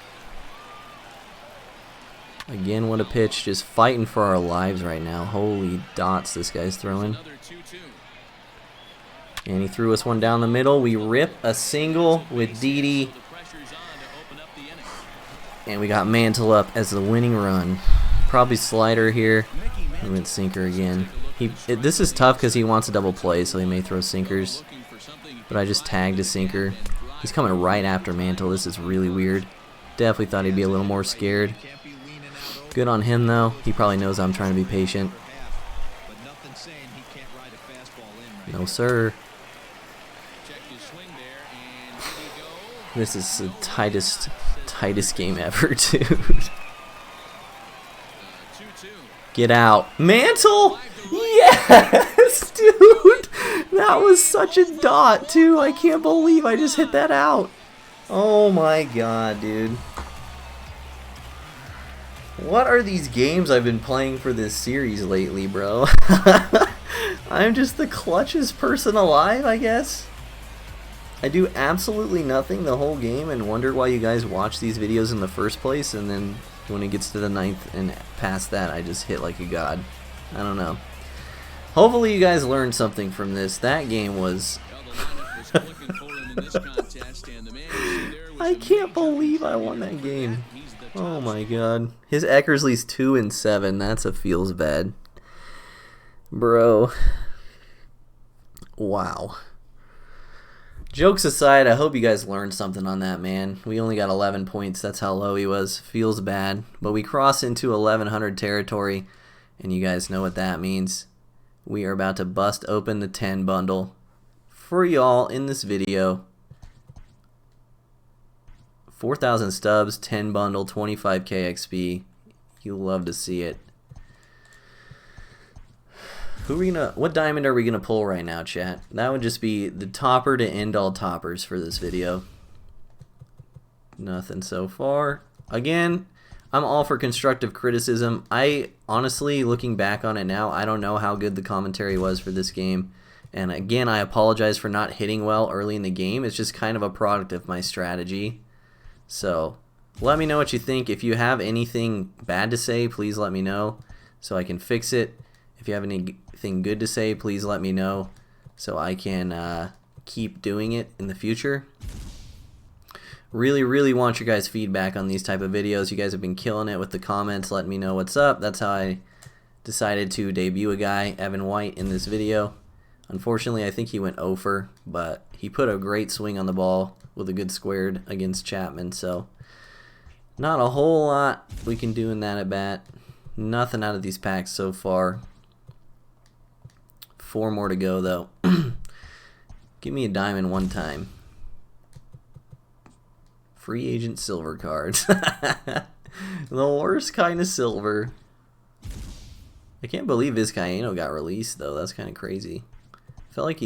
Again, what a pitch. Just fighting for our lives right now. Holy dots this guy's throwing. And he threw us one down the middle. We rip a single with Didi. And we got Mantle up as the winning run. Probably slider here. We went sinker again. This is tough because he wants a double play, so he may throw sinkers. But I just tagged a sinker. He's coming right after Mantle. This is really weird. Definitely thought he'd be a little more scared. Good on him, though. He probably knows I'm trying to be patient. No, sir. This is the tightest game ever, dude. Get out. Mantle! Yes, dude! That was such a dot, too. I can't believe I just hit that out. Oh my god, dude. What are these games I've been playing for this series lately, bro? I'm just the clutchest person alive, I guess. I do absolutely nothing the whole game and wonder why you guys watch these videos in the first place, and then when it gets to the 9th and past that, I just hit like a god. I don't know. Hopefully you guys learned something from this. That game was... I can't believe I won that game. Oh my god. His Eckersley's 2-7. That's a feels bad. Bro. Wow. Jokes aside, I hope you guys learned something on that, man. We only got 11 points. That's how low he was. Feels bad. But we cross into 1100 territory, and you guys know what that means. We are about to bust open the 10 bundle. for y'all in this video. 4,000 stubs, 10 bundle, 25k XP. You'll love to see it. What diamond are we gonna pull right now, chat? That would just be the topper to end all toppers for this video. Nothing so far. Again, I'm all for constructive criticism. I honestly, looking back on it now, I don't know how good the commentary was for this game. And again, I apologize for not hitting well early in the game. It's just kind of a product of my strategy. So let me know what you think. If you have anything bad to say, please let me know so I can fix it. If you have anything good to say, please let me know so I can keep doing it in the future. Really want your guys' feedback on these type of videos. You guys have been killing it with the comments, letting me know what's up. That's how I decided to debut a guy, Evan White, in this video. Unfortunately, I think he went 0 but he put a great swing on the ball with a good squared against Chapman, so not a whole lot we can do in that at bat. Nothing out of these packs so far. 4 more to go though. Give me a diamond one time. Free agent silver cards. The worst kind of silver. I can't believe Vizcaino got released though. That's kind of crazy. Felt like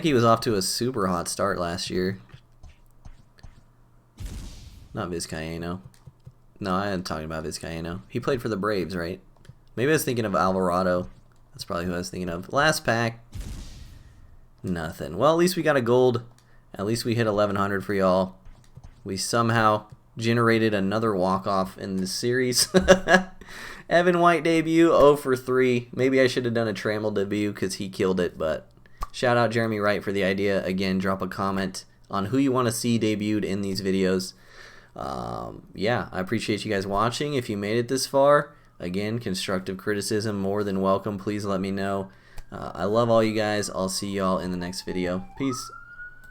he was off to a super hot start last year. Not Vizcaino. No, I am talking about Vizcaino. He played for the Braves, right? Maybe I was thinking of Alvarado. That's probably who I was thinking of. Last pack. Nothing. Well, at least we got a gold. At least we hit 1100 for y'all. We somehow generated another walk-off in this series. Evan White debut, 0 for 3. Maybe I should have done a Trammell debut because he killed it, but shout out Jeremy Wright for the idea. Again, drop a comment on who you want to see debuted in these videos. Yeah, I appreciate you guys watching. If you made it this far, again, constructive criticism more than welcome. Please let me know. I love all you guys. I'll see y'all in the next video. Peace.